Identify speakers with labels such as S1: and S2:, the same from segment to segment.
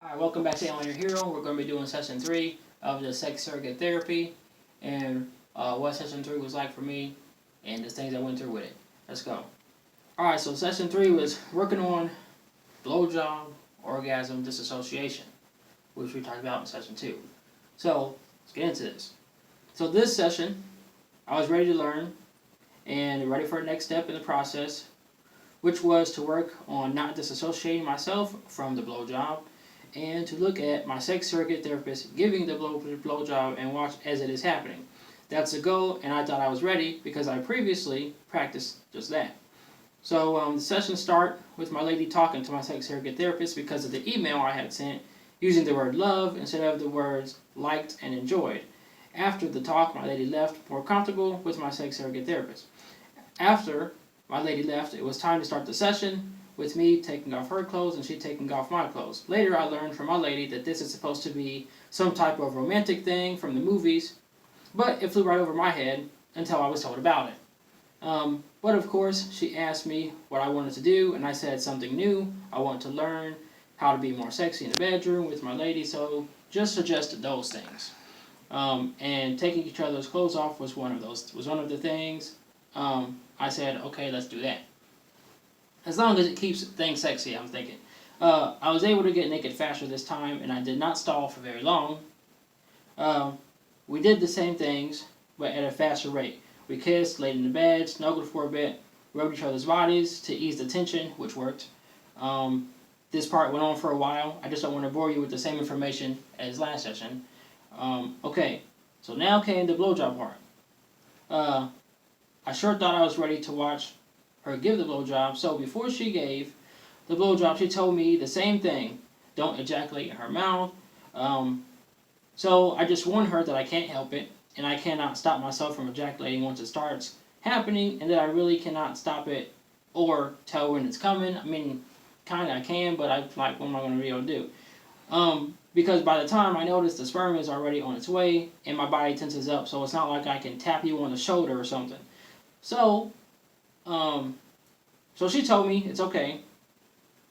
S1: Alright, welcome back to On Your Hero. We're going to be doing session 3 of the sex surrogate therapy and what session 3 was like for me and the things I went through with it. Let's go. Alright, so session 3 was working on blowjob, orgasm, dissociation, which we talked about in session 2. So, let's get into this. So this session, I was ready to learn and ready for the next step in the process, which was to work on not disassociating myself from the blowjob and to look at my sex surrogate therapist giving the blowjob and watch as it is happening. That's the goal, and I thought I was ready because I previously practiced just that. So the sessions start with my lady talking to my sex surrogate therapist because of the email I had sent using the word love instead of the words liked and enjoyed. After the talk, my lady left more comfortable with my sex surrogate therapist. After my lady left, it was time to start the session with me taking off her clothes and she taking off my clothes. Later I learned from my lady that this is supposed to be some type of romantic thing from the movies, but it flew right over my head until I was told about it. But of course, she asked me what I wanted to do, and I said something new. I want to learn how to be more sexy in the bedroom with my lady, so just suggested those things. And taking each other's clothes off was one of the things. I said, okay, let's do that. As long as it keeps things sexy, I'm thinking. I was able to get naked faster this time, and I did not stall for very long. We did the same things, but at a faster rate. We kissed, laid in the bed, snuggled for a bit, rubbed each other's bodies to ease the tension, which worked. This part went on for a while. I just don't want to bore you with the same information as last session. Okay, so now came the blowjob part. I sure thought I was ready to watch her give the blowjob, so before she gave the blowjob, she told me the same thing. Don't ejaculate in her mouth. So I just warned her that I can't help it, and I cannot stop myself from ejaculating once it starts happening, and that I really cannot stop it or tell when it's coming. I mean, kind of I can, but what am I going to be able to do? Because by the time I notice the sperm is already on its way, and my body tenses up, so it's not like I can tap you on the shoulder or something. So she told me it's okay.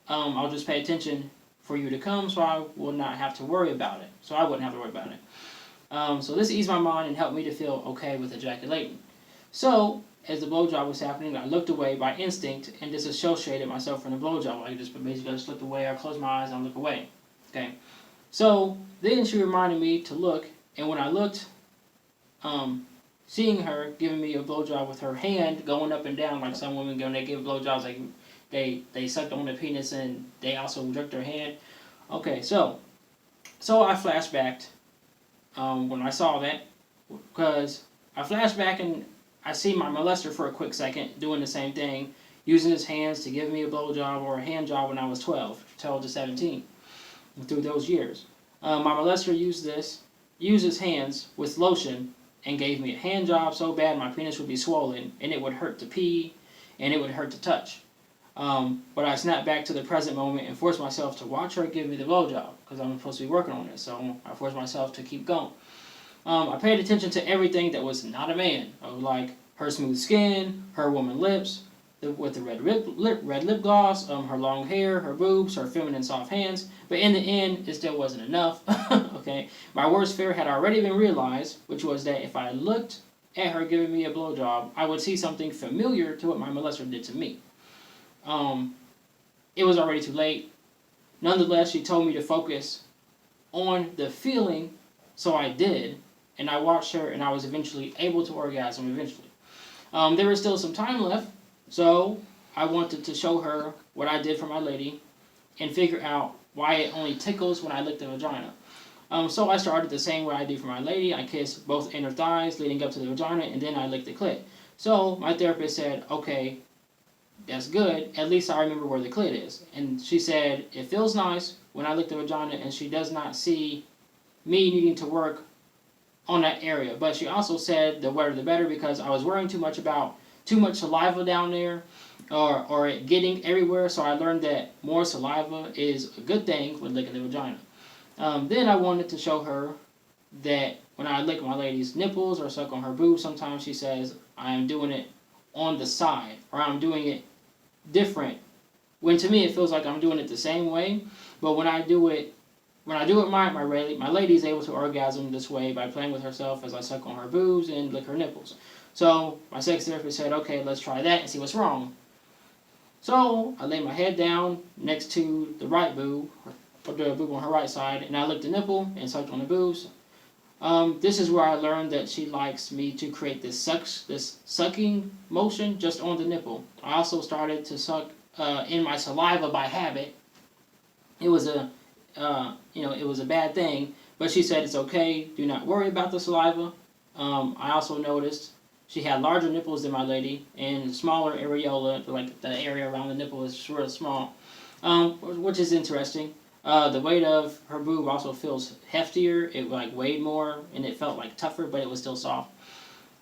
S1: I'll just pay attention for you to come, so I will not have to worry about it. So I wouldn't have to worry about it. So this eased my mind and helped me to feel okay with ejaculating. So as the blowjob was happening, I looked away by instinct and disassociated myself from the blowjob. I just looked away. I closed my eyes and I looked away. Okay. So then she reminded me to look, and when I looked, seeing her giving me a blowjob with her hand going up and down like some women when they give blowjobs, like they sucked on the penis and they also jerked their hand. Okay, so I flashbacked when I saw that, because I flashed back and I see my molester for a quick second doing the same thing, using his hands to give me a blowjob or a hand job when I was 12 to 17, through those years. My molester used his hands with lotion and gave me a hand job so bad my penis would be swollen and it would hurt to pee and it would hurt to touch. But I snapped back to the present moment and forced myself to watch her give me the blowjob because I'm supposed to be working on this, so I forced myself to keep going. I paid attention to everything that was not a man, like her smooth skin, her woman lips, with the red lip gloss, her long hair, her boobs, her feminine soft hands. But in the end, it still wasn't enough. Okay, my worst fear had already been realized, which was that if I looked at her giving me a blowjob, I would see something familiar to what my molester did to me. It was already too late. Nonetheless, she told me to focus on the feeling, so I did, and I watched her, and I was eventually able to orgasm eventually. There was still some time left, so I wanted to show her what I did for my lady and figure out why it only tickles when I lick the vagina. So I started the same way I do for my lady. I kissed both inner thighs leading up to the vagina, and then I licked the clit. So my therapist said, okay, that's good. At least I remember where the clit is. And she said, it feels nice when I lick the vagina, and she does not see me needing to work on that area. But she also said the wetter the better, because I was worrying too much about too much saliva down there or it getting everywhere. So I learned that more saliva is a good thing when licking the vagina. Then I wanted to show her that when I lick my lady's nipples or suck on her boobs, sometimes she says I am doing it on the side or I'm doing it different. When to me it feels like I'm doing it the same way, but when I do it when I do it, my lady is able to orgasm this way by playing with herself as I suck on her boobs and lick her nipples. So my sex therapist said, okay, let's try that and see what's wrong. So I lay my head down next to the right boob, or the boob on her right side, and I licked the nipple and sucked on the boobs. This is where I learned that she likes me to create this sucking motion just on the nipple. I also started to suck in my saliva by habit. It was a it was a bad thing, but she said it's okay. Do not worry about the saliva. I also noticed she had larger nipples than my lady and smaller areola, like the area around the nipple is real small, which is interesting. The weight of her boob also feels heftier. It like weighed more and it felt like tougher, but it was still soft.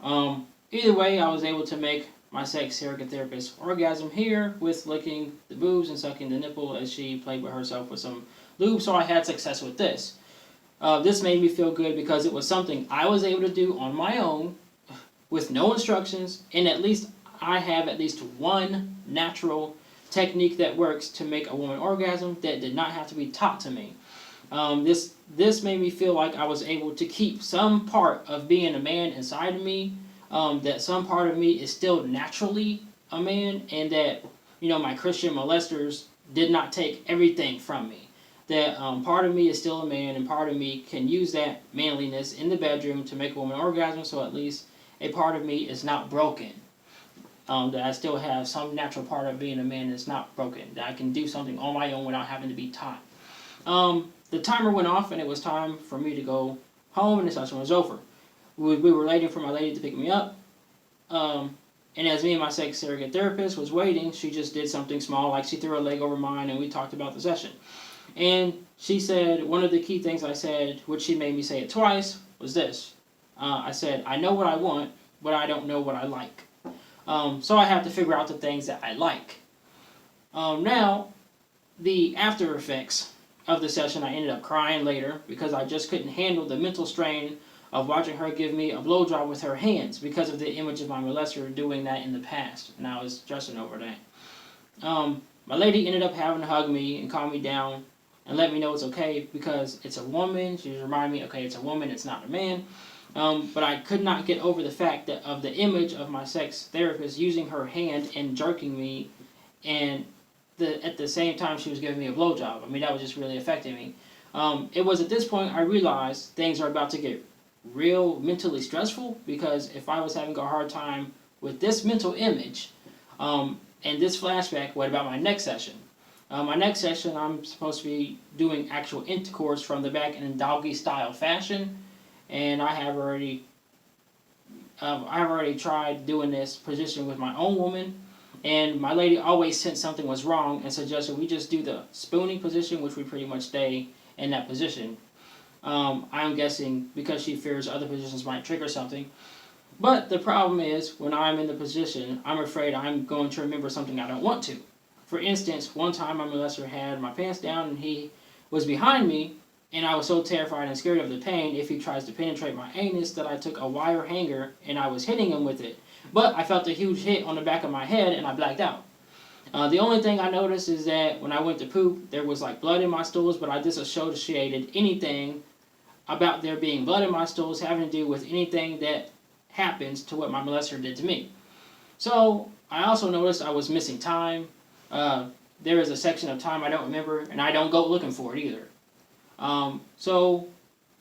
S1: Either way, I was able to make my sex surrogate therapist orgasm here with licking the boobs and sucking the nipple as she played with herself with some lube. So I had success with this. This made me feel good because it was something I was able to do on my own with no instructions, and at least I have at least one natural technique that works to make a woman orgasm that did not have to be taught to me. This made me feel like I was able to keep some part of being a man inside of me, that some part of me is still naturally a man, and that my Christian molesters did not take everything from me. That part of me is still a man, and part of me can use that manliness in the bedroom to make a woman orgasm, so at least a part of me is not broken. That I still have some natural part of being a man that's not broken. That I can do something on my own without having to be taught. The timer went off and it was time for me to go home and the session was over. We were waiting for my lady to pick me up. And as me and my sex surrogate therapist was waiting, she just did something small, like she threw her leg over mine and we talked about the session. And she said, one of the key things I said, which she made me say it twice, was this. I said, I know what I want, but I don't know what I like. So I have to figure out the things that I like. Now, the after effects of the session, I ended up crying later because I just couldn't handle the mental strain of watching her give me a blowjob with her hands because of the image of my molester doing that in the past, and I was stressing over that. My lady ended up having to hug me and calm me down and let me know it's okay because it's a woman. She reminded me, okay, it's a woman, it's not a man. But I could not get over the fact that of the image of my sex therapist using her hand and jerking me, and at the same time she was giving me a blowjob. I mean, that was just really affecting me. It was at this point I realized things are about to get real mentally stressful, because if I was having a hard time with this mental image and this flashback, what about my next session? My next session, I'm supposed to be doing actual intercourse from the back in doggy style fashion. And I have already tried doing this position with my own woman, and my lady always sensed something was wrong and suggested we just do the spooning position, which we pretty much stay in that position. I'm guessing because she fears other positions might trigger something. But the problem is, when I'm in the position, I'm afraid I'm going to remember something I don't want to. For instance, one time my molester had my pants down and he was behind me, and I was so terrified and scared of the pain if he tries to penetrate my anus that I took a wire hanger and I was hitting him with it. But I felt a huge hit on the back of my head and I blacked out. The only thing I noticed is that when I went to poop, there was like blood in my stools, but I disassociated anything about there being blood in my stools having to do with anything that happens to what my molester did to me. So I also noticed I was missing time. There is a section of time I don't remember, and I don't go looking for it either. So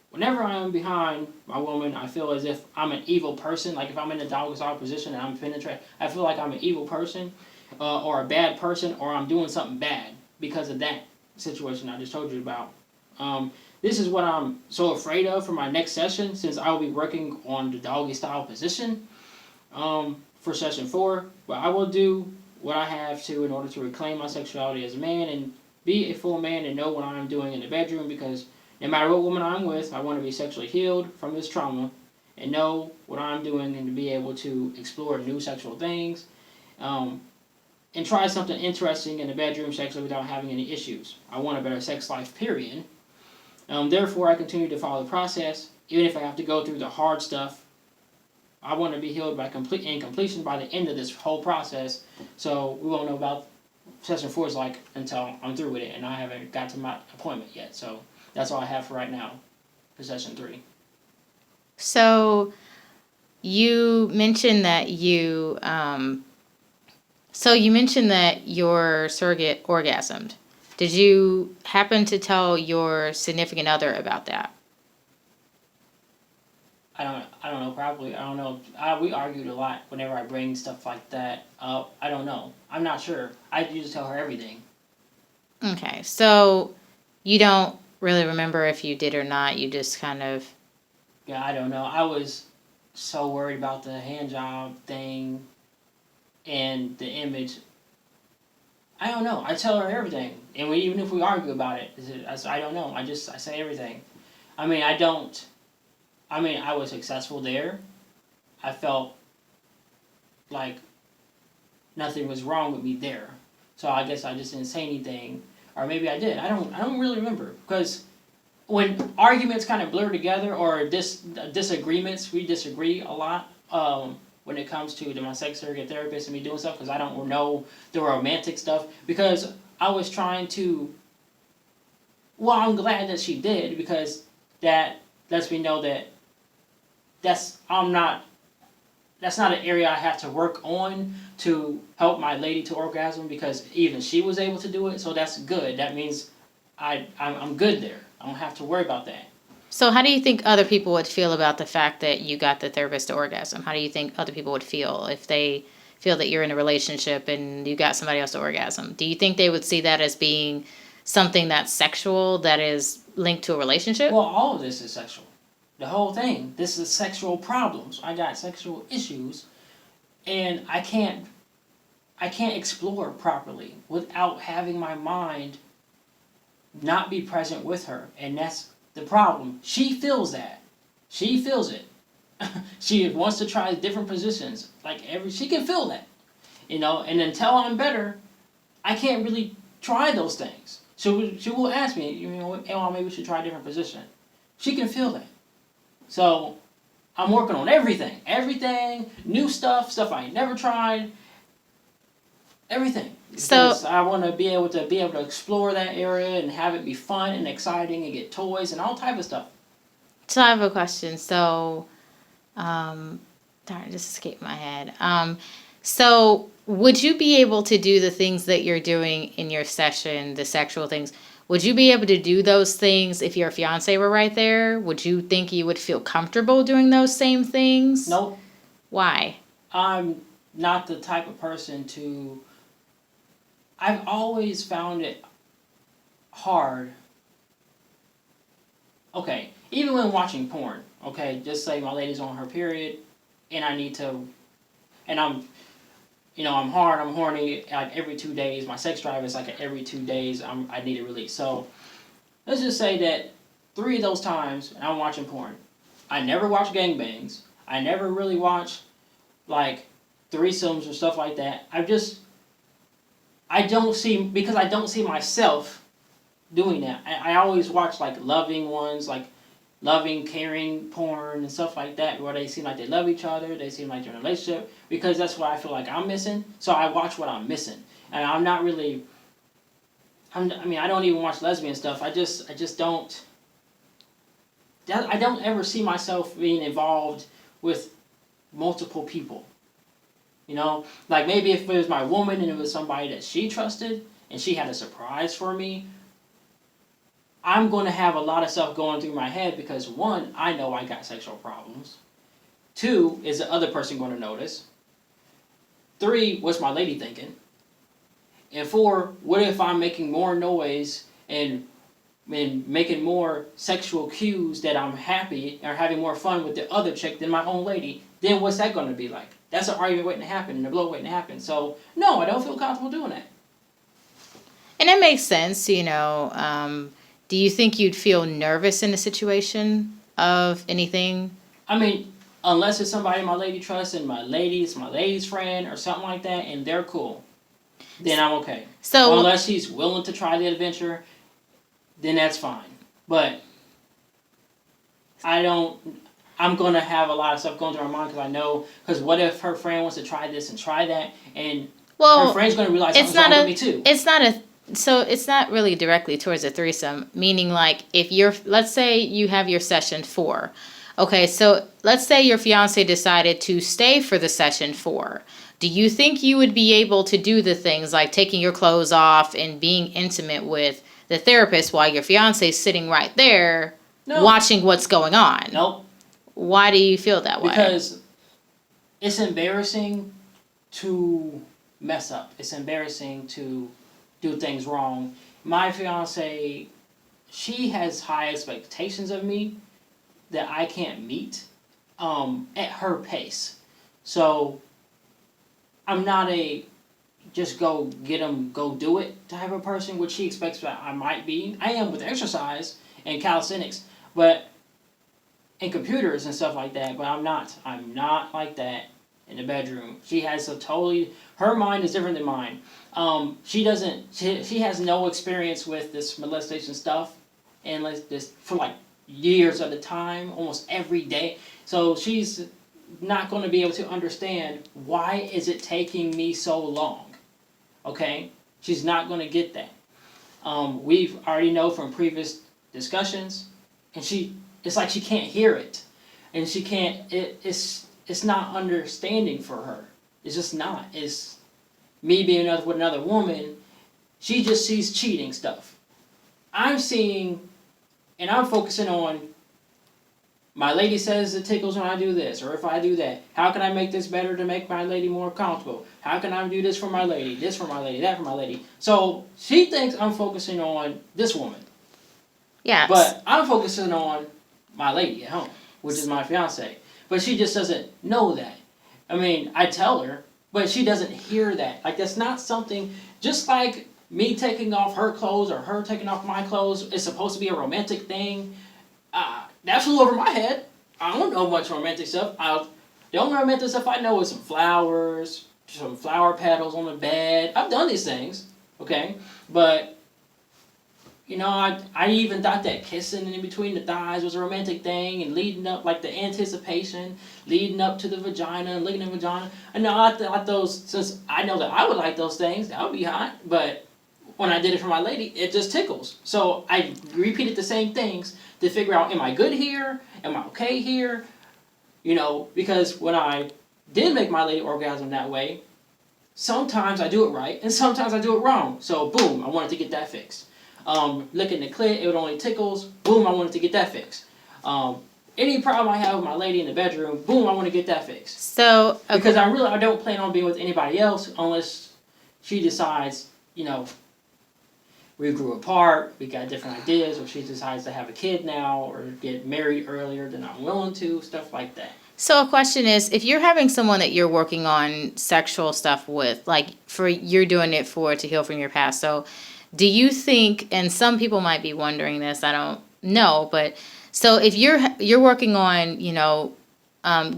S1: whenever I'm behind my woman, I feel as if I'm an evil person. Like if I'm in a dog style position and I'm penetrating, I feel like I'm an evil person, or a bad person, or I'm doing something bad because of that situation I just told you about. This is what I'm so afraid of for my next session, since I will be working on the doggy style position for session 4. But I will do what I have to in order to reclaim my sexuality as a man and be a full man and know what I'm doing in the bedroom, because no matter what woman I'm with, I want to be sexually healed from this trauma and know what I'm doing and to be able to explore new sexual things and try something interesting in the bedroom sexually without having any issues. I want a better sex life, period. Therefore, I continue to follow the process, even if I have to go through the hard stuff. I want to be healed by completion by the end of this whole process, so we won't know about session 4 is like until I'm through with it, and I haven't got to my appointment yet. So That's all I have for right now for session 3.
S2: So you mentioned that your surrogate orgasmed. Did you happen to tell your significant other about that?
S1: I don't know, probably. I don't know. We argued a lot whenever I bring stuff like that up. I don't know. I'm not sure. I usually tell her everything.
S2: Okay, so you don't really remember if you did or not. You just kind of...
S1: Yeah, I don't know. I was so worried about the hand job thing and the image. I don't know. I tell her everything, and even if we argue about it, I don't know. I say everything. I mean, I was successful there. I felt like nothing was wrong with me there, so I guess I just didn't say anything, or maybe I did. I don't really remember, because when arguments kind of blur together, or disagreements, we disagree a lot. When it comes to my sex surrogate therapist and me doing stuff, because I don't know the romantic stuff, because I was trying to. Well, I'm glad that she did, because that lets me know that that's not an area I have to work on to help my lady to orgasm, because even she was able to do it, so that's good. That means I'm good there. I don't have to worry about that.
S2: So how do you think other people would feel about the fact that you got the therapist to orgasm? How do you think other people would feel if they feel that you're in a relationship and you got somebody else to orgasm? Do you think they would see that as being something that's sexual, that is linked to a relationship?
S1: Well, all of this is sexual. The whole thing. This is sexual problems. I got sexual issues, and I can't explore properly without having my mind not be present with her, and that's the problem. She feels that. She feels it. She wants to try different positions. She can feel that, And until I'm better, I can't really try those things. She will ask me, maybe we should try a different position. She can feel that. So I'm working on everything, new stuff I ain't never tried, everything. Because I want to be able to explore that area and have it be fun and exciting and get toys and all type of stuff.
S2: So I have a question. So, darn, it just escaped my head. So would you be able to do the things that you're doing in your session, the sexual things? Would you be able to do those things if your fiance were right there? Would you think you would feel comfortable doing those same things?
S1: Nope.
S2: Why?
S1: I'm not the type of person to... I've always found it hard. Okay, even when watching porn, okay, just say my lady's on her period, and I need to... And I'm hard, I'm horny, like every 2 days. My sex drive is like every 2 days I need a release. So let's just say that 3 of those times I'm watching porn. I never watch gangbangs. I never really watch like threesomes or stuff like that. I don't see myself doing that. I always watch like loving ones, like loving, caring porn and stuff like that, where they seem like they love each other, they seem like they're in a relationship, because that's what I feel like I'm missing. So I watch what I'm missing, and I'm not really. I don't even watch lesbian stuff. I just don't. I don't ever see myself being involved with multiple people. Like maybe if it was my woman and it was somebody that she trusted and she had a surprise for me, I'm going to have a lot of stuff going through my head, because 1, I know I got sexual problems. 2, is the other person going to notice? 3, what's my lady thinking? And 4, what if I'm making more noise and making more sexual cues that I'm happy or having more fun with the other chick than my own lady? Then what's that going to be like? That's an argument waiting to happen and a blow waiting to happen. So, no, I don't feel comfortable doing that.
S2: And it makes sense, do you think you'd feel nervous in a situation of anything?
S1: I mean, unless it's somebody my lady trusts and my lady's friend or something like that, and they're cool, then I'm okay.
S2: So,
S1: or unless she's willing to try the adventure, then that's fine. But I'm going to have a lot of stuff going through my mind, because what if her friend wants to try this and try that, and her friend's going to realize something's wrong with me too.
S2: It's not a so it's not really directly towards a threesome, meaning like if let's say you have your session 4. Okay, so let's say your fiance decided to stay for the session 4. Do you think you would be able to do the things like taking your clothes off and being intimate with the therapist while your fiance is sitting right there watching what's going on?
S1: Nope.
S2: Why do you feel that way?
S1: Because it's embarrassing to mess up. It's embarrassing to do things wrong. My fiance, she has high expectations of me that I can't meet at her pace. So I'm not a just go get them, go do it type of person, which she expects that I might be. I am with exercise and calisthenics, but and computers and stuff like that, but I'm not. I'm not like that in the bedroom. She has her mind is different than mine. She has no experience with this molestation stuff, and like this for like years at a time, almost every day. So she's not going to be able to understand why is it taking me so long. Okay, she's not going to get that. We've already know from previous discussions, and it's like she can't hear it, and she can't. It's not understanding for her. It's just not. It's me being with another woman. She just sees cheating stuff. I'm seeing, and I'm focusing on. My lady says it tickles when I do this, or if I do that. How can I make this better to make my lady more comfortable? How can I do this for my lady, that for my lady? So she thinks I'm focusing on this woman.
S2: Yeah.
S1: But I'm focusing on my lady at home, which is my fiance. But she just doesn't know that. I mean, I tell her, but she doesn't hear that. Like, that's not something, just like me taking off her clothes or her taking off my clothes is supposed to be a romantic thing. That flew over my head. I don't know much romantic stuff. The only romantic stuff I know is some flowers, some flower petals on the bed. I've done these things, okay? But, you know, I even thought that kissing in between the thighs was a romantic thing, and leading up, like the anticipation, leading up to the vagina and licking the vagina. I know I thought those, since I know that I would like those things, that would be hot, but when I did it for my lady, it just tickles. So I repeated the same things to figure out, am I good here? Am I okay here? You know, because when I did make my lady orgasm that way, sometimes I do it right, and sometimes I do it wrong. So boom, I wanted to get that fixed. Licking the clit, it only tickles. Boom, I wanted to get that fixed. Any problem I have with my lady in the bedroom, boom, I want to get that fixed.
S2: So okay.
S1: Because I don't plan on being with anybody else unless she decides, you know, we grew apart, we got different ideas, or she decides to have a kid now, or get married earlier than I'm willing to, stuff like that.
S2: So a question is, if you're having someone that you're working on sexual stuff with, like you're doing it to heal from your past, so do you think, and some people might be wondering this, I don't know, but so if you're working on, you know,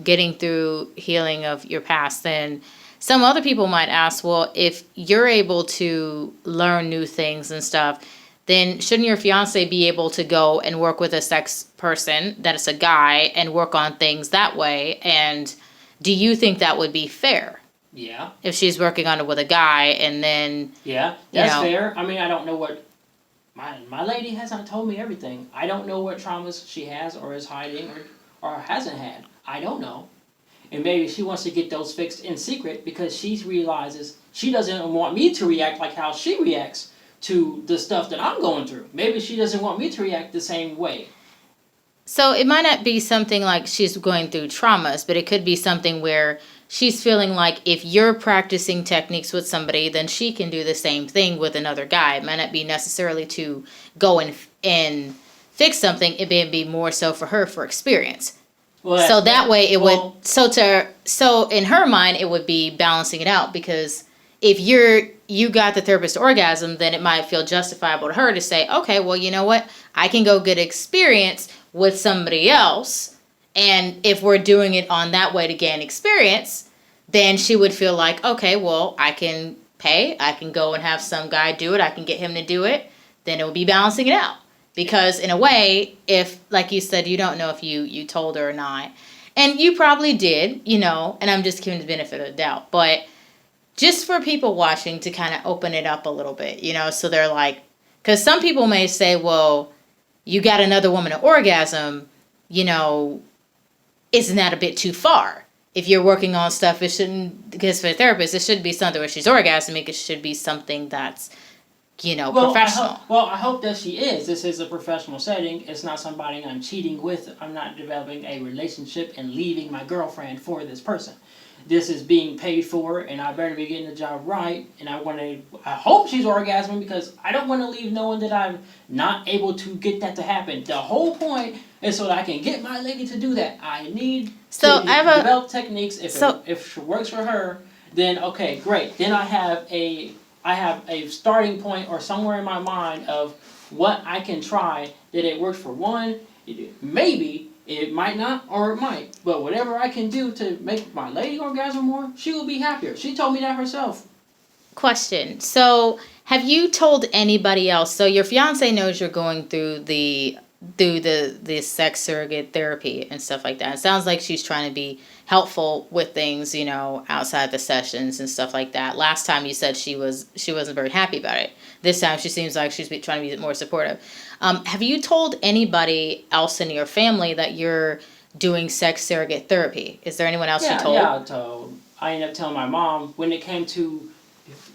S2: getting through healing of your past, then some other people might ask, well, if you're able to learn new things and stuff, then shouldn't your fiance be able to go and work with a sex person that is a guy and work on things that way? And do you think that would be fair?
S1: Yeah.
S2: If she's working on it with a guy and then...
S1: Yeah, that's fair. I mean, I don't know what... My lady hasn't told me everything. I don't know what traumas she has or is hiding or hasn't had. I don't know. And maybe she wants to get those fixed in secret because she realizes she doesn't want me to react like how she reacts to the stuff that I'm going through. Maybe she doesn't want me to react the same way.
S2: So it might not be something like she's going through traumas, but it could be something where she's feeling like if you're practicing techniques with somebody, then she can do the same thing with another guy. It might not be necessarily to go and fix something. It may be more so for her for experience. Well, so that way it would, so in her mind, it would be balancing it out, because if you got the therapist orgasm, then it might feel justifiable to her to say, okay, well, you know what? I can go get experience with somebody else. And if we're doing it on that way to gain experience, then she would feel like, okay, well, I can pay. I can go and have some guy do it. I can get him to do it. Then it would be balancing it out. Because in a way, if, like you said, you don't know if you told her or not. And you probably did, you know, and I'm just giving the benefit of the doubt. But just for people watching to kind of open it up a little bit, so they're like, because some people may say, well, you got another woman to orgasm, isn't that a bit too far? If you're working on stuff, it shouldn't, because for a therapist, it should be something where she's orgasmic. It should be something that's, professional.
S1: I hope that she is. This is a professional setting. It's not somebody I'm cheating with. I'm not developing a relationship and leaving my girlfriend for this person. This is being paid for, and I better be getting the job right. And I hope she's orgasming, because I don't want to leave knowing that I'm not able to get that to happen. The whole point is so that I can get my lady to do that. I need to develop techniques. If it works for her, then okay, great. Then I have a starting point or somewhere in my mind of what I can try that it works for one. Maybe it might not, or it might. But whatever I can do to make my lady orgasm more, she will be happier. She told me that herself.
S2: Question. So, have you told anybody else? So your fiance knows you're going through the sex surrogate therapy and stuff like that. It sounds like she's trying to be helpful with things, outside the sessions and stuff like that. Last time you said she wasn't very happy about it. This time she seems like she's trying to be more supportive. Have you told anybody else in your family that you're doing sex surrogate therapy? Is there anyone else you told?
S1: Yeah, I told. I ended up telling my mom when it came to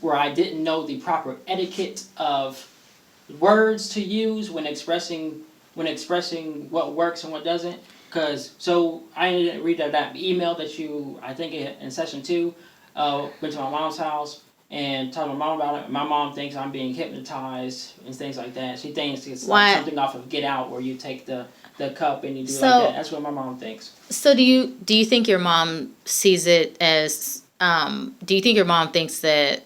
S1: where I didn't know the proper etiquette of words to use when expressing what works and what doesn't. So I ended up reading that email that you, I think in session 2, went to my mom's house and told my mom about it. My mom thinks I'm being hypnotized and things like that. She thinks it's like something off of Get Out, where you take the cup and you do like that. That's what my mom thinks.
S2: So do you think your mom sees it as, do you think your mom thinks that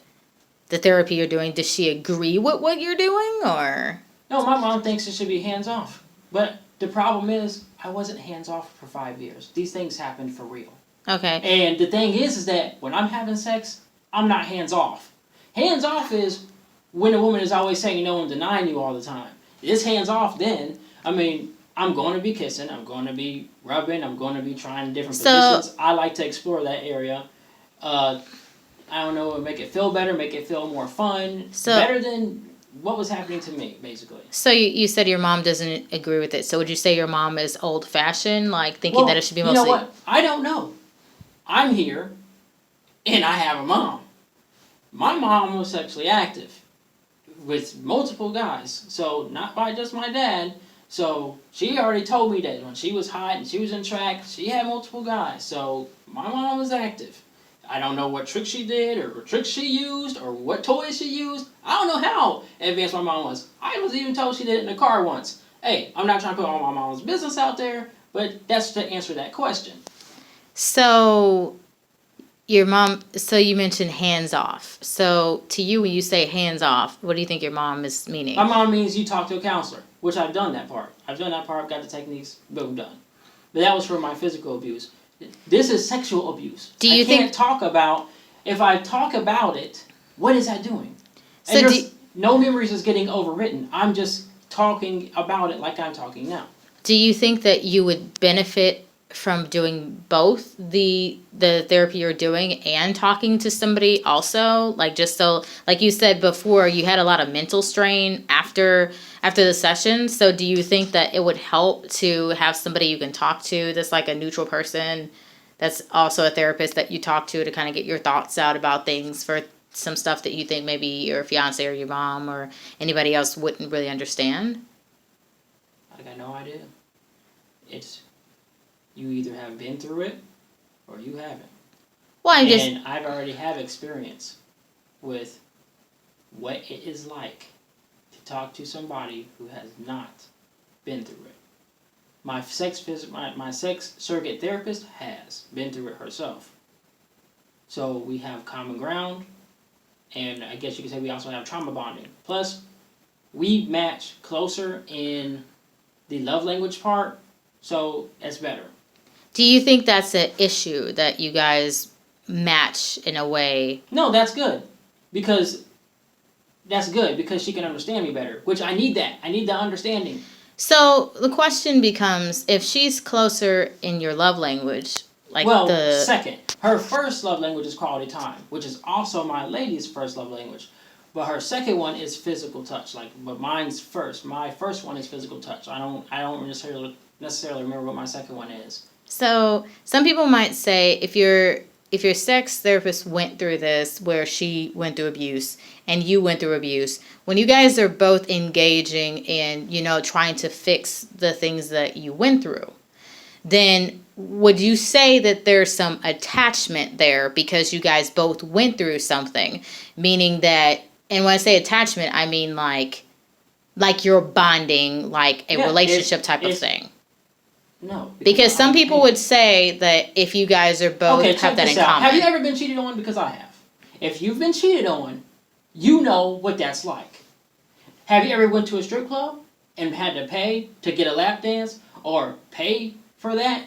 S2: the therapy you're doing, does she agree with what you're doing, or?
S1: No, my mom thinks it should be hands off. But the problem is, I wasn't hands off for 5 years. These things happened for real.
S2: Okay.
S1: And the thing is that when I'm having sex, I'm not hands off. Hands off is when a woman is always saying no and denying you all the time. It's hands off then. I mean, I'm going to be kissing, I'm going to be rubbing, I'm going to be trying different positions. I like to explore that area. I don't know, make it feel better, make it feel more fun. Better than what was happening to me, basically.
S2: So you said your mom doesn't agree with it. So would you say your mom is old-fashioned, like thinking that it should be mostly...
S1: You know what? I don't know. I'm here, and I have a mom. My mom was sexually active with multiple guys, so not by just my dad. So she already told me that when she was hot and she was in track, she had multiple guys. So my mom was active. I don't know what trick she did or what tricks she used or what toys she used. I don't know how advanced my mom was. I was even told she did it in the car once. Hey, I'm not trying to put all my mom's business out there, but that's to answer that question.
S2: So your mom, so you mentioned hands off. So to you, when you say hands off, what do you think your mom is meaning?
S1: My mom means you talk to a counselor, which I've done that part. I've got the techniques, boom, done. But that was for my physical abuse. This is sexual abuse. If I talk about it, what is that doing? And no memories is getting overwritten. I'm just talking about it like I'm talking now.
S2: Do you think that you would benefit from doing both the therapy you're doing and talking to somebody also? Like, just so, like you said before, you had a lot of mental strain after the session. So do you think that it would help to have somebody you can talk to that's like a neutral person that's also a therapist that you talk to kind of get your thoughts out about things for some stuff that you think maybe your fiance or your mom or anybody else wouldn't really understand?
S1: I got no idea. It's, you either have been through it or you haven't.
S2: Well,
S1: I've already have experience with what it is like to talk to somebody who has not been through it. My sex surrogate therapist has been through it herself. So we have common ground, and I guess you could say we also have trauma bonding. Plus, we match closer in the love language part, so it's better.
S2: Do you think that's an issue that you guys match in a way?
S1: No, that's good. Because she can understand me better, which I need that. I need the understanding.
S2: So the question becomes, if she's closer in your love language, like
S1: second. Her first love language is quality time, which is also my lady's first love language. But her second one is physical touch. But mine's first. My first one is physical touch. I don't necessarily remember what my second one is.
S2: So some people might say if your sex therapist went through this, where she went through abuse and you went through abuse, when you guys are both engaging in, trying to fix the things that you went through, then would you say that there's some attachment there because you guys both went through something? Meaning that, and when I say attachment, I mean like you're bonding, like a relationship type of thing.
S1: No.
S2: Because some people would say that if you guys are both have that in common.
S1: Have you ever been cheated on? Because I have. If you've been cheated on, you know what that's like. Have you ever went to a strip club and had to pay to get a lap dance or pay for that,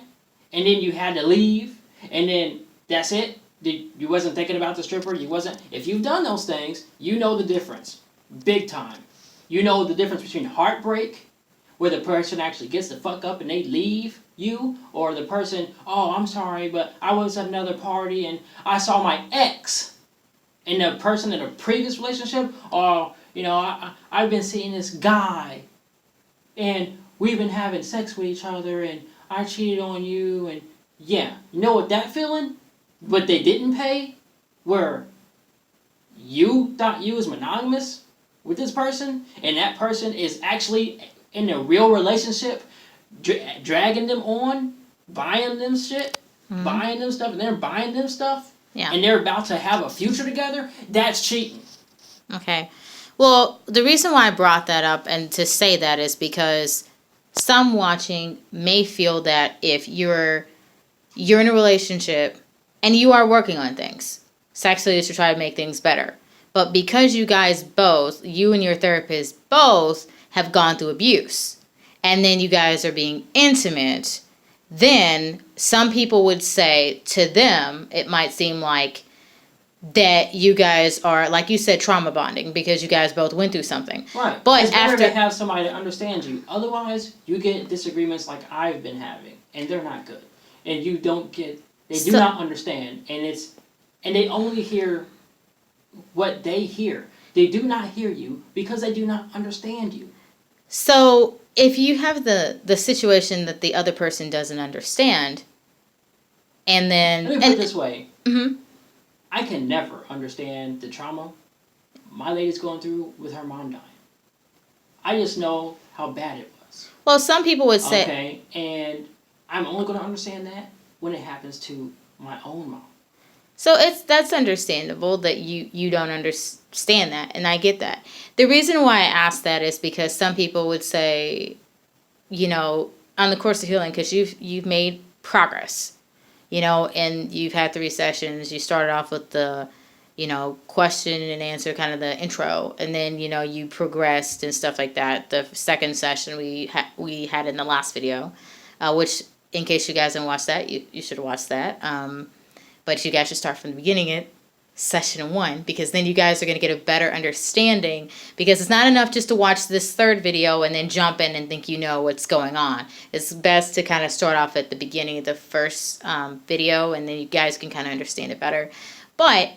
S1: and then you had to leave, and then that's it? You wasn't thinking about the stripper? If you've done those things, you know the difference. Big time. You know the difference between heartbreak, where the person actually gets the fuck up and they leave you, or the person, oh, I'm sorry, but I was at another party and I saw my ex, and the person in a previous relationship, or, I've been seeing this guy, and we've been having sex with each other, and I cheated on you, and yeah, you know what that feeling? But they didn't pay, where you thought you was monogamous with this person, and that person is actually in a real relationship, dragging them on, buying them shit, buying them stuff, and they're buying them stuff, and they're about to have a future together, that's cheating.
S2: Okay. Well, the reason why I brought that up and to say that is because some watching may feel that if you're in a relationship and you are working on things sexually to try to make things better, but because you guys both, you and your therapist both, have gone through abuse, and then you guys are being intimate, then some people would say to them, it might seem like that you guys are, like you said, trauma bonding because you guys both went through something.
S1: Right.
S2: But
S1: it's better to have somebody that understands you. Otherwise, you get disagreements like I've been having, and they're not good. And you don't get, do not understand, and they only hear what they hear. They do not hear you because they do not understand you.
S2: So if you have the situation that the other person doesn't understand, and then...
S1: Let me put it this way. Mm-hmm. I can never understand the trauma my lady's going through with her mom dying. I just know how bad it was.
S2: Well, some people would say...
S1: Okay, and I'm only going to understand that when it happens to my own mom.
S2: So that's understandable that you don't understand that, and I get that. The reason why I ask that is because some people would say, on the course of healing, because you've made progress, and you've had 3 sessions. You started off with the, question and answer, kind of the intro, and then you progressed and stuff like that. The second session we had in the last video, which in case you guys didn't watch that, you should watch that. But you guys should start from the beginning at session 1, because then you guys are going to get a better understanding, because it's not enough just to watch this third video and then jump in and think you know what's going on. It's best to kind of start off at the beginning of the first video, and then you guys can kind of understand it better. But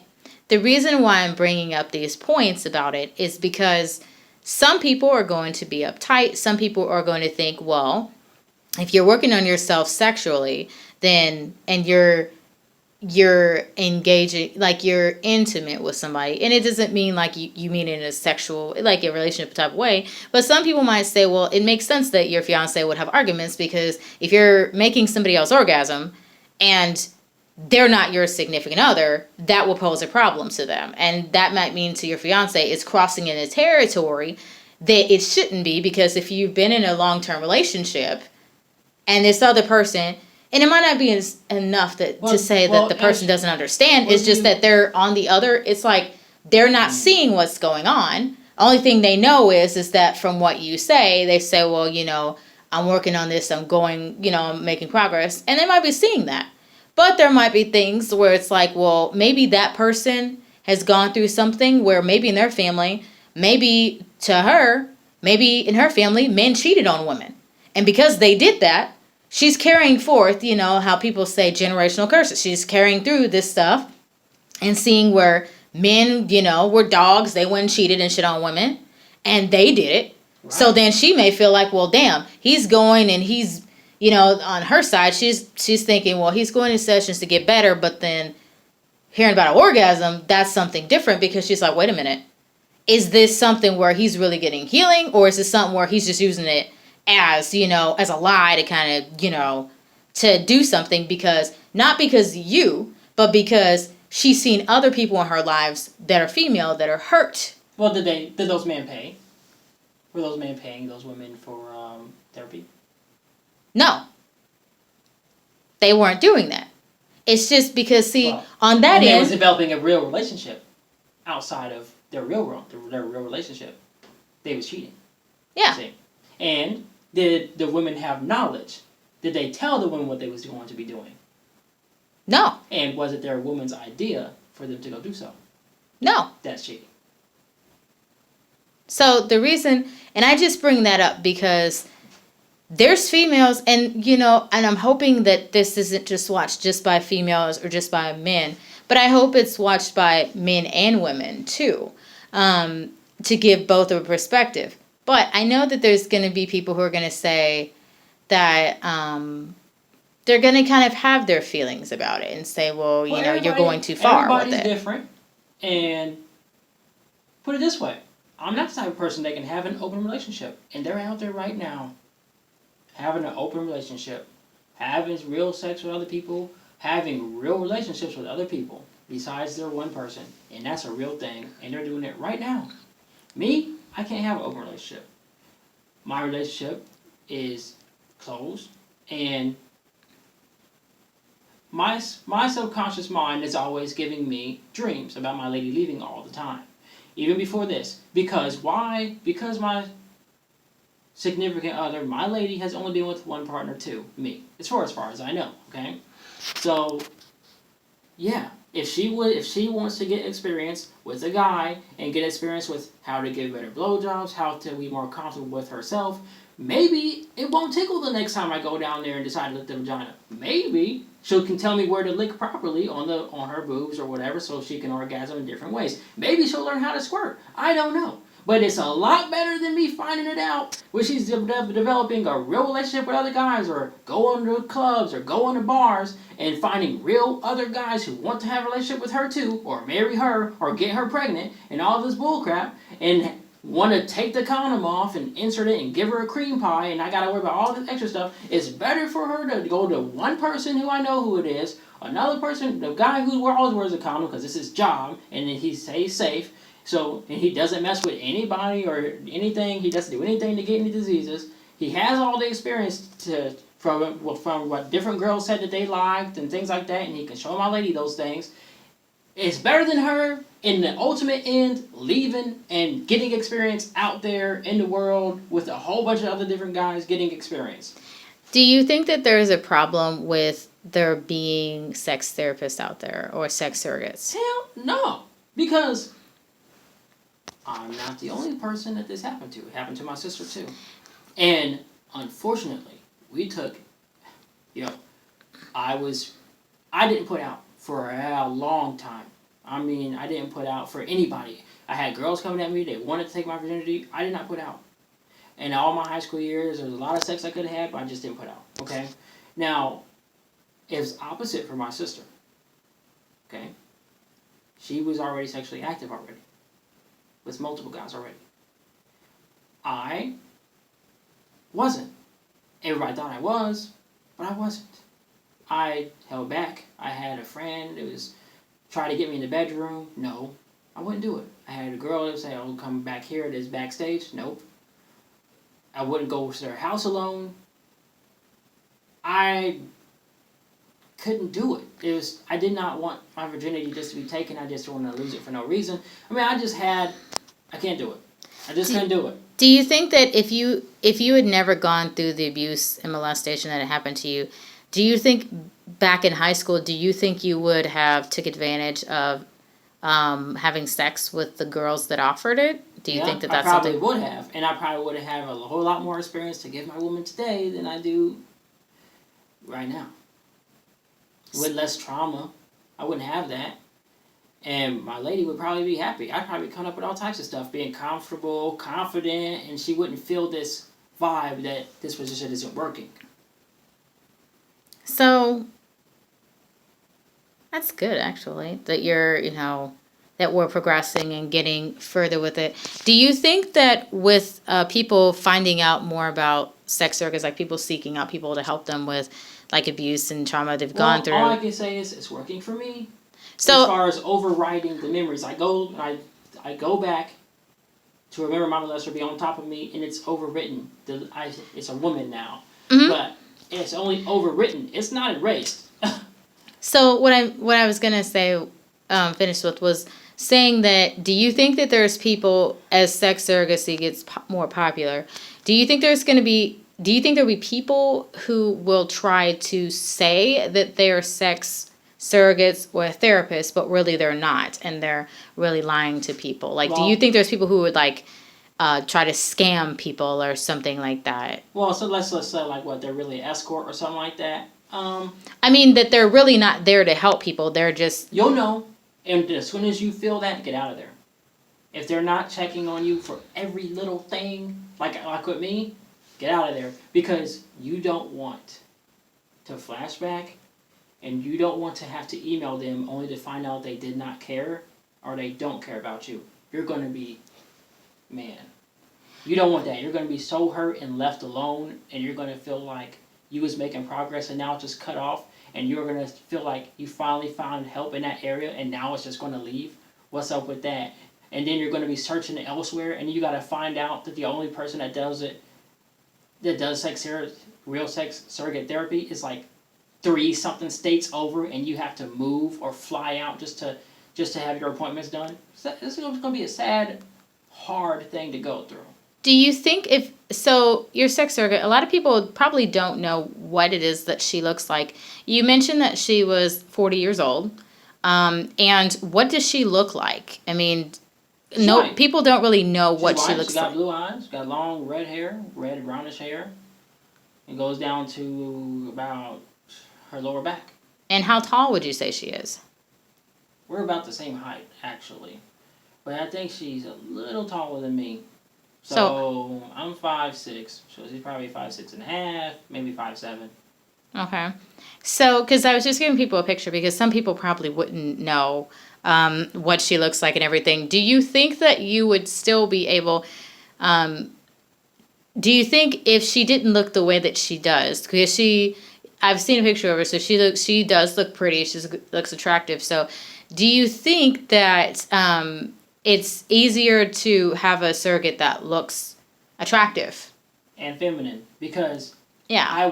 S2: the reason why I'm bringing up these points about it is because some people are going to be uptight. Some people are going to think, well, if you're working on yourself sexually, then, and you're engaging, like you're intimate with somebody, and it doesn't mean like you mean it in a sexual, like a relationship type of way, but some people might say, well, it makes sense that your fiance would have arguments, because if you're making somebody else orgasm and they're not your significant other, that will pose a problem to them, and that might mean to your fiance it's crossing in a territory that it shouldn't be, because if you've been in a long-term relationship and this other person, and it might not be enough to say that the person doesn't understand. It's just that they're on the other. It's like they're not seeing what's going on. Only thing they know is that from what you say, they say, well, I'm working on this. I'm going, I'm making progress. And they might be seeing that. But there might be things where it's like, well, maybe that person has gone through something where maybe in their family, maybe to her, maybe in her family, men cheated on women. And because they did that, she's carrying forth, how people say generational curses. She's carrying through this stuff and seeing where men, were dogs. They went and cheated and shit on women. And they did it. Right. So then she may feel like, well, damn, he's going and he's, on her side, she's thinking, well, he's going to sessions to get better. But then hearing about an orgasm, that's something different, because she's like, wait a minute. Is this something where he's really getting healing, or is this something where he's just using it as, as a lie to kind of, to do something, because not because you, but because she's seen other people in her lives that are female that are hurt.
S1: Well, did those men pay? Were those men paying those women for therapy?
S2: No. They weren't doing that. It's just because, on that end,
S1: they was developing a real relationship outside of their real relationship. They was cheating.
S2: Yeah.
S1: See? And did the women have knowledge? Did they tell the women what they was going to be doing?
S2: No.
S1: And was it their woman's idea for them to go do so?
S2: No.
S1: That's cheating.
S2: So the reason, and I just bring that up because there's females, and and I'm hoping that this isn't just watched just by females or just by men, but I hope it's watched by men and women too, to give both a perspective. But I know that there's going to be people who are going to say that they're going to kind of have their feelings about it and say, well, you're going too far with it.
S1: Everybody's different, and put it this way. I'm not the type of person that can have an open relationship. And they're out there right now having an open relationship, having real sex with other people, having real relationships with other people besides their one person. And that's a real thing. And they're doing it right now. Me, I can't have an open relationship. My relationship is closed. And my subconscious mind is always giving me dreams about my lady leaving all the time. Even before this. Because why? Because my significant other, my lady, has only been with one partner too. Me. As far as I know. Okay? So, yeah. If she wants to get experience with a guy and get experience with how to give better blowjobs, how to be more comfortable with herself, maybe it won't tickle the next time I go down there and decide to lick the vagina. Maybe she can tell me where to lick properly on her boobs or whatever, so she can orgasm in different ways. Maybe she'll learn how to squirt. I don't know. But it's a lot better than me finding it out when she's developing a real relationship with other guys, or going to clubs or going to bars and finding real other guys who want to have a relationship with her too, or marry her, or get her pregnant, and all this bullcrap, and want to take the condom off and insert it and give her a cream pie, and I got to worry about all this extra stuff. It's better for her to go to one person who I know who it is, another person, the guy who always wears a condom because it's his job, and then he stays safe. So, and he doesn't mess with anybody or anything. He doesn't do anything to get any diseases. He has all the experience from what different girls said that they liked and things like that, and he can show my lady those things. It's better than her in the ultimate end leaving and getting experience out there in the world with a whole bunch of other different guys getting experience.
S2: Do you think that there is a problem with there being sex therapists out there or sex surrogates?
S1: Hell no, because I'm not the only person that this happened to. It happened to my sister too. And unfortunately, we took, I didn't put out for a long time. I mean, I didn't put out for anybody. I had girls coming at me, they wanted to take my virginity. I did not put out. And all my high school years, there was a lot of sex I could have had, but I just didn't put out. Okay? Now, it was opposite for my sister. Okay? She was already sexually active already. With multiple guys already. I wasn't. Everybody thought I was, but I wasn't. I held back. I had a friend that was trying to get me in the bedroom. No, I wouldn't do it. I had a girl that would say, "Oh, come back here. It is backstage." Nope. I wouldn't go to their house alone. I couldn't do it. I did not want my virginity just to be taken. I just wanted to lose it for no reason. I mean, I can't do it. I just couldn't do it.
S2: Do you think that if you had never gone through the abuse and molestation that had happened to you, do you think back in high school, do you think you would have took advantage of having sex with the girls that offered it? Do you think that that's something?
S1: I probably would have. And I probably would have had a whole lot more experience to give my woman today than I do right now. With less trauma, I wouldn't have that. And my lady would probably be happy. I'd probably come up with all types of stuff, being comfortable, confident, and she wouldn't feel this vibe that this position isn't working.
S2: So that's good, actually, that you're, that we're progressing and getting further with it. Do you think that with people finding out more about sex surrogates, like people seeking out people to help them with like abuse and trauma they've gone through?
S1: All I can say is it's working for me.
S2: So,
S1: as far as overriding the memories, I go back to remember my molester be on top of me, and it's overwritten. It's a woman now, but it's only overwritten. It's not erased.
S2: So what I was gonna say, finish with, was saying that, do you think that there's people, as sex surrogacy gets more popular, do you think there'll be people who will try to say that they're sex surrogates or therapists, but really they're not, and they're really lying to people? Like, do you think there's people who would like try to scam people or something like that?
S1: Well, so let's say like what, they're really an escort or something like that.
S2: I mean that they're really not there to help people. They're just,
S1: you'll know, and as soon as you feel that, get out of there. If they're not checking on you for every little thing, like with me, get out of there, because you don't want to flashback. And you don't want to have to email them only to find out they did not care or they don't care about you. You're going to be, man, you don't want that. You're going to be so hurt and left alone, and you're going to feel like you was making progress and now it's just cut off, and you're going to feel like you finally found help in that area and now it's just going to leave. What's up with that? And then you're going to be searching elsewhere, and you got to find out that the only person that does real sex surrogate therapy is like 3-something states over, and you have to move or fly out just to have your appointments done. So this is going to be a sad, hard thing to go through.
S2: do you think your sex surrogate, a lot of people probably don't know what it is that she looks like. You mentioned that she was 40 years old, and what does she look like? I mean,
S1: White.
S2: People don't really know
S1: She's
S2: what
S1: white.
S2: she looks like.
S1: She's got blue eyes, got long red hair, red brownish hair. It goes down to about her lower back.
S2: And how tall would you say she is?
S1: We're about the same height, actually. But I think she's a little taller than me. So I'm 5'6", so she's probably 5'6.5", maybe 5'7".
S2: Okay. So, because I was just giving people a picture, because some people probably wouldn't know what she looks like and everything. Do you think that you would still be able... do you think if she didn't look the way that she does, because I've seen a picture of her, so she does look pretty, she looks attractive. So do you think that it's easier to have a surrogate that looks attractive
S1: and feminine? Because
S2: yeah,
S1: I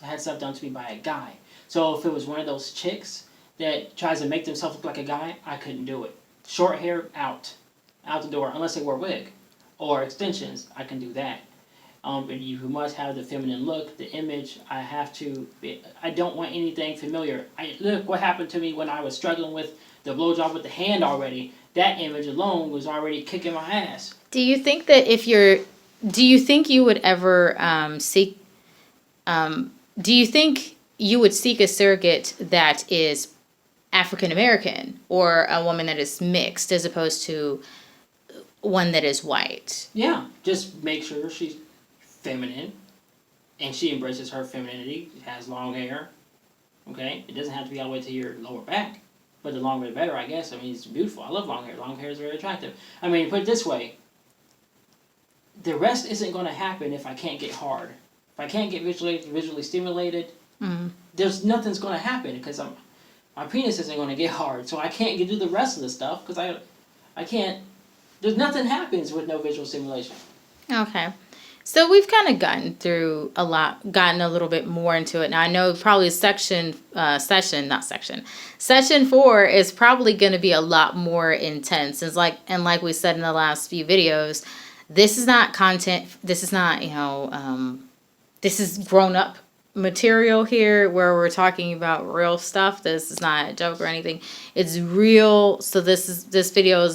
S1: had stuff done to me by a guy. So if it was one of those chicks that tries to make themselves look like a guy, I couldn't do it. Short hair, out the door, unless they wear a wig or extensions. I can do that. But you must have the feminine look, the image. I don't want anything familiar. Look what happened to me when I was struggling with the blowjob with the hand already. That image alone was already kicking my ass.
S2: Do you think that do you think you would ever do you think you would seek a surrogate that is African American or a woman that is mixed as opposed to one that is white?
S1: Yeah, just make sure she's feminine and she embraces her femininity, has long hair. Okay? It doesn't have to be all the way to your lower back, but the longer the better, I guess. I mean, it's beautiful. I love long hair. Long hair is very attractive. I mean, put it this way, the rest isn't going to happen if I can't get hard. If I can't get visually stimulated, there's nothing's going to happen because my penis isn't going to get hard. So I can't do the rest of the stuff because I can't. There's nothing happens with no visual stimulation.
S2: Okay. So we've kind of gotten a little bit more into it. Now I know probably session 4 is probably going to be a lot more intense. It's like we said in the last few videos, this is not content. This is not, this is grown up material here where we're talking about real stuff. This is not a joke or anything. It's real. So this video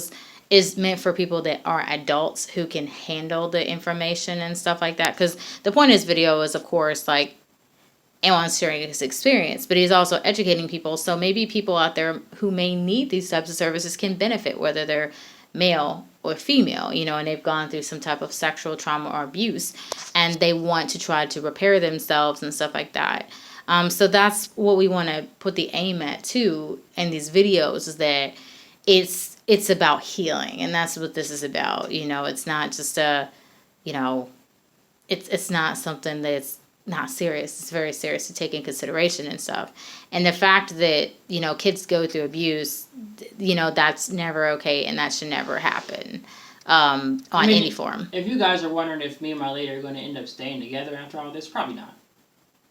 S2: is meant for people that are adults who can handle the information and stuff like that. Because the point of this video is, of course, like, and wants to share his experience, but he's also educating people. So maybe people out there who may need these types of services can benefit, whether they're male or female, and they've gone through some type of sexual trauma or abuse, and they want to try to repair themselves and stuff like that. So that's what we want to put the aim at too in these videos, is that it's about healing, and that's what this is about. It's not just it's not something that's not serious. It's very serious to take in consideration and stuff. And the fact that, kids go through abuse, that's never okay, and that should never happen on any form.
S1: If you guys are wondering if me and my lady are going to end up staying together after all this, probably not.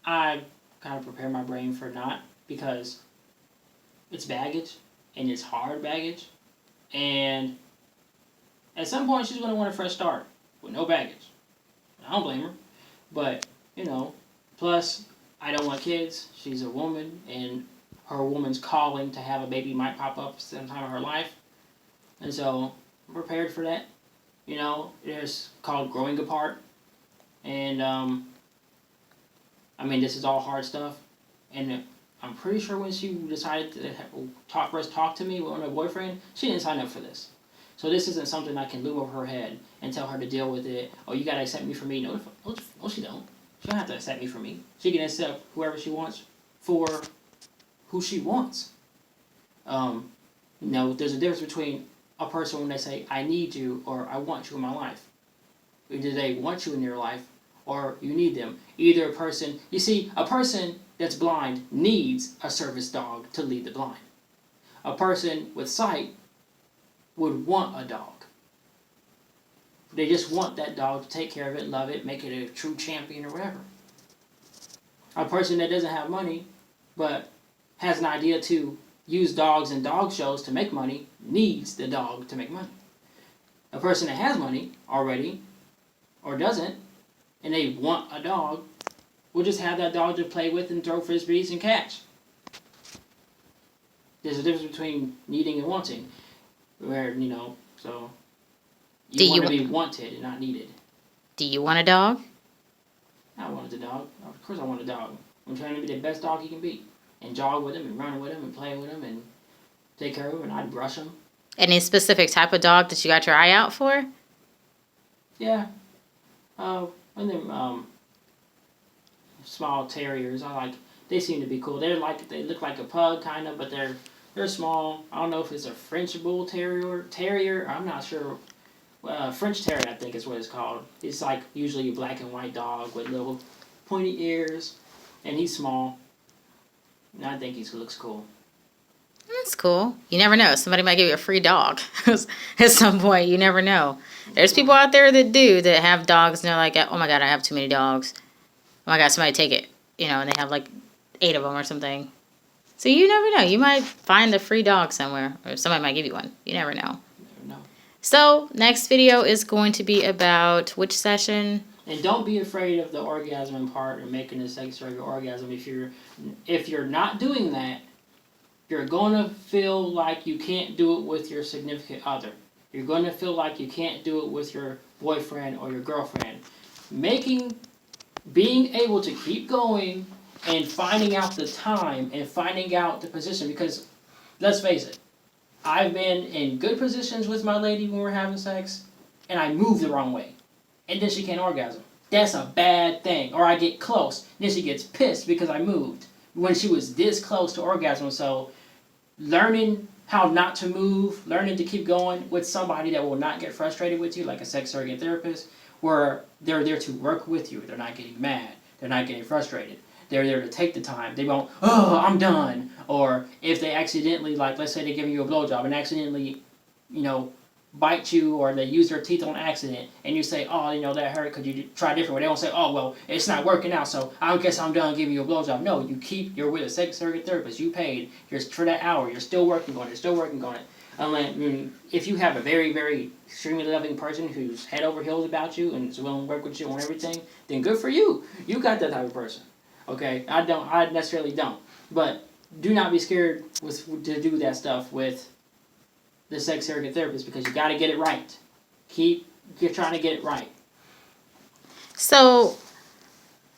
S1: I kind of prepare my brain for not, because it's baggage, and it's hard baggage, and at some point she's going to want a fresh start with no baggage. I don't blame her, but plus, I don't want kids. She's a woman, and her woman's calling to have a baby might pop up sometime in her life. And so, I'm prepared for that. It's called growing apart. And, this is all hard stuff. And I'm pretty sure when she decided to first talk to me with her boyfriend, she didn't sign up for this. So this isn't something I can loom over her head and tell her to deal with it. Oh, you gotta accept me for me. No, she don't. She don't have to accept me for me. She can accept whoever she wants for who she wants. There's a difference between a person when they say, I need you, or I want you in my life. Either they want you in their life, or you need them. Either a person that's blind needs a service dog to lead the blind. A person with sight would want a dog. They just want that dog to take care of it, love it, make it a true champion or whatever. A person that doesn't have money, but has an idea to use dogs in dog shows to make money, needs the dog to make money. A person that has money already, or doesn't, and they want a dog, will just have that dog to play with and throw frisbees and catch. There's a difference between needing and wanting. Where, so you want to be wanted and not needed.
S2: Do you want a dog?
S1: I wanted a dog. Of course I want a dog. I'm trying to be the best dog he can be. And jog with him and run with him and play with him and take care of him, and I'd brush him.
S2: Any specific type of dog that you got your eye out for?
S1: Yeah. One of them small terriers. They seem to be cool. They look like a pug kind of, but they're small. I don't know if it's a French bull terrier. I'm not sure. French terrier, I think is what it's called. It's usually a black and white dog with little pointy ears, and he's small. And I think he looks cool.
S2: That's cool. You never know. Somebody might give you a free dog at some point. You never know. There's people out there that have dogs, and they're like, oh my God, I have too many dogs. Oh my God, somebody take it. And they have 8 of them or something. So you never know. You might find a free dog somewhere, or somebody might give you one. You never know.
S1: You never know. So
S2: next video is going to be about which session?
S1: And don't be afraid of the orgasm part and making the sex surrogate orgasm. If you're not doing that, you're going to feel like you can't do it with your significant other. You're going to feel like you can't do it with your boyfriend or your girlfriend. Being able to keep going and finding out the time and finding out the position, because let's face it, I've been in good positions with my lady when we're having sex, and I move the wrong way, and then she can't orgasm. That's a bad thing. Or I get close, and then she gets pissed because I moved when she was this close to orgasm. So learning how not to move, learning to keep going with somebody that will not get frustrated with you, like a sex surrogate therapist, where they're there to work with you. They're not getting mad. They're not getting frustrated. They're there to take the time. They won't, I'm done. Or if they accidentally, let's say they're giving you a blowjob and accidentally, bite you, or they use their teeth on accident, and you say, that hurt, could you try a different way? They won't say, it's not working out, so I guess I'm done giving you a blowjob. No, you're with a sex surrogate therapist. You paid. You're for that hour. You're still working on it. If you have a very, very extremely loving person who's head over heels about you and is willing to work with you on everything, then good for you. You got that type of person. Okay, I necessarily don't. But do not be scared to do that stuff with the sex surrogate therapist, because you got to get it right. You're trying to get it right.
S2: So,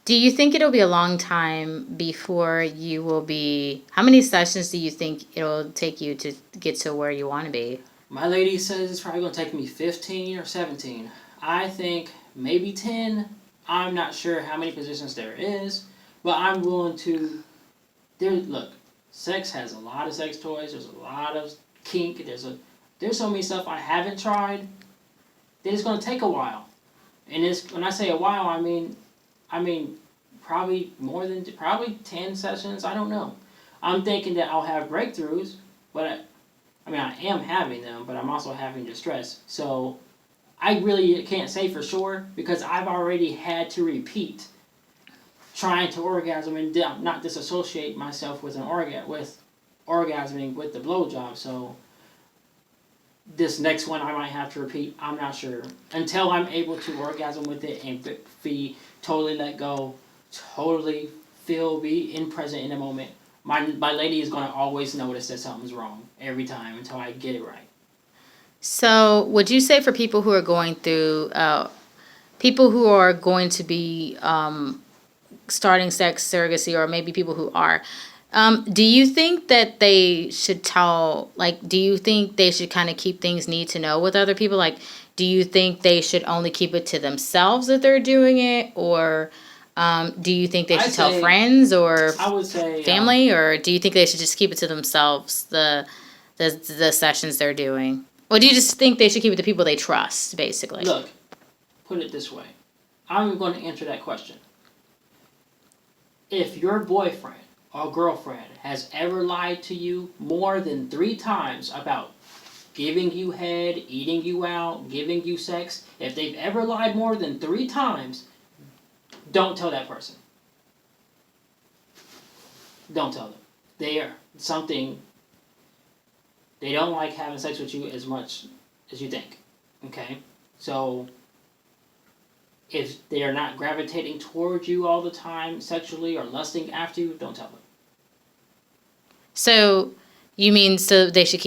S2: Do you think it'll be a long time before you will be? How many sessions do you think it'll take you to get to where you want to be?
S1: My lady says it's probably going to take me 15 or 17. I think maybe 10. I'm not sure how many positions there is, but I'm willing to. Look, sex has a lot of sex toys. There's a lot of kink. There's so many stuff I haven't tried that it's going to take a while. And when I say a while, I mean probably probably 10 sessions. I don't know. I'm thinking that I'll have breakthroughs, but I am having them, but I'm also having distress. So I really can't say for sure because I've already had to repeat trying to orgasm and not disassociate myself with orgasming with the blowjob. So this next one I might have to repeat. I'm not sure until I'm able to orgasm with it and be totally let go, totally be present in the moment. My lady is going to always notice that something's wrong every time until I get it right.
S2: So, would you say for people who are going through, people who are going to be starting sex surrogacy, or maybe people who are, do you think that they should do you think they should kind of keep things need to know with other people? Like, do you think they should only keep it to themselves that they're doing it? Or do you think they should tell friends or
S1: I would say
S2: family? Or do you think they should just keep it to themselves, the sessions they're doing? Or do you just think they should keep it to people they trust, basically?
S1: Look, put it this way. I'm going to answer that question. If your boyfriend or girlfriend has ever lied to you more than 3 times about giving you head, eating you out, giving you sex, if they've ever lied more than 3 times, don't tell that person. Don't tell them. They don't like having sex with you as much as you think. Okay? So if they are not gravitating towards you all the time sexually or lusting after you, don't tell them.
S2: So you mean so they should keep